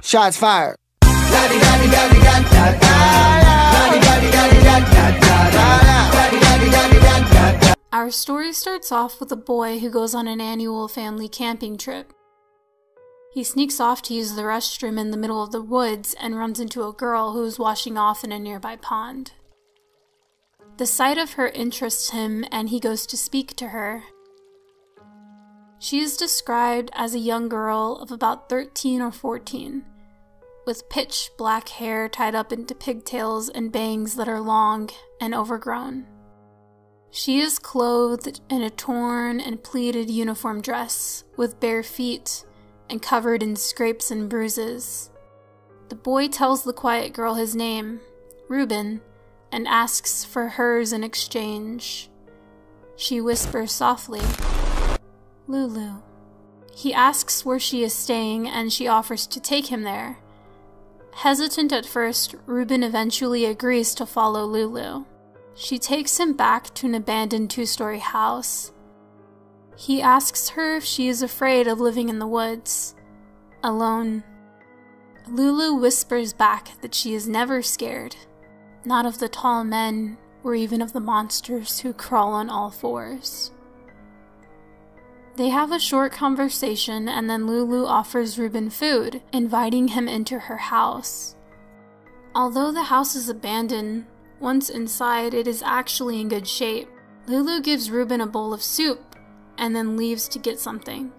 Shots fired. Our story starts off with a boy who goes on an annual family camping trip. He sneaks off to use the restroom in the middle of the woods and runs into a girl who is washing off in a nearby pond. The sight of her interests him and he goes to speak to her. She is described as a young girl of about 13 or 14, with pitch black hair tied up into pigtails and bangs that are long and overgrown. She is clothed in a torn and pleated uniform dress with bare feet and covered in scrapes and bruises. The boy tells the quiet girl his name, Reuben, and asks for hers in exchange. She whispers softly, "Lulu." He asks where she is staying and she offers to take him there. Hesitant at first, Reuben eventually agrees to follow Lulu. She takes him back to an abandoned 2-story house. He asks her if she is afraid of living in the woods, alone. Lulu whispers back that she is never scared, not of the tall men or even of the monsters who crawl on all fours. They have a short conversation and then Lulu offers Reuben food, inviting him into her house. Although the house is abandoned, once inside it is actually in good shape. Lulu gives Reuben a bowl of soup and then leaves to get something.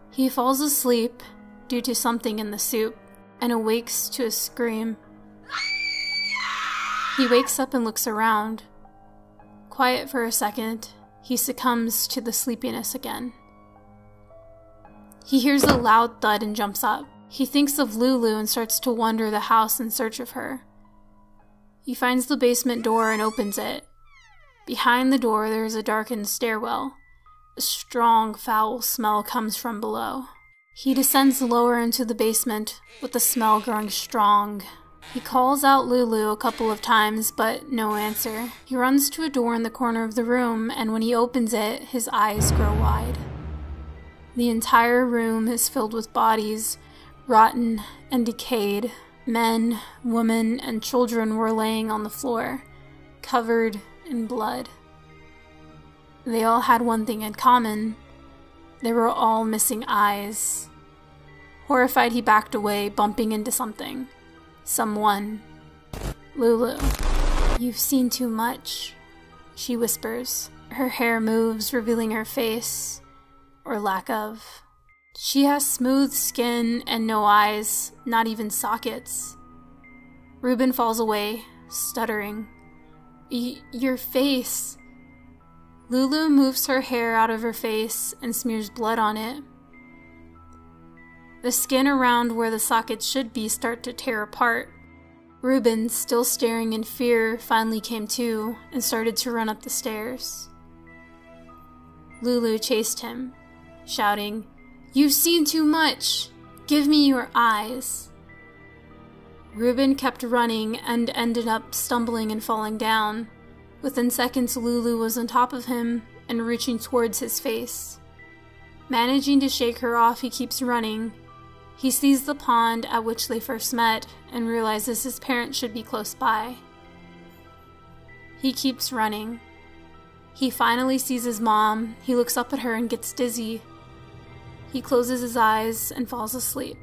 He falls asleep due to something in the soup and awakes to a scream. He wakes up and looks around. Quiet for a second, he succumbs to the sleepiness again. He hears a loud thud and jumps up. He thinks of Lulu and starts to wander the house in search of her. He finds the basement door and opens it. Behind the door there is a darkened stairwell. A strong, foul smell comes from below. He descends lower into the basement, with the smell growing strong. He calls out Lulu a couple of times, but no answer. He runs to a door in the corner of the room, and when he opens it, his eyes grow wide. The entire room is filled with bodies, rotten and decayed. Men, women, and children were laying on the floor, covered in blood. They all had one thing in common. They were all missing eyes. Horrified, he backed away, bumping into something. Someone. "Lulu, you've seen too much," she whispers. Her hair moves, revealing her face, or lack of. She has smooth skin and no eyes, not even sockets. Reuben falls away, stuttering. Your face." Lulu moves her hair out of her face and smears blood on it. The skin around where the sockets should be start to tear apart. Reuben, still staring in fear, finally came to and started to run up the stairs. Lulu chased him, shouting, "You've seen too much! Give me your eyes!" Reuben kept running and ended up stumbling and falling down. Within seconds, Lulu was on top of him and reaching towards his face. Managing to shake her off, he keeps running. He sees the pond at which they first met and realizes his parents should be close by. He keeps running. He finally sees his mom. He looks up at her and gets dizzy. He closes his eyes and falls asleep.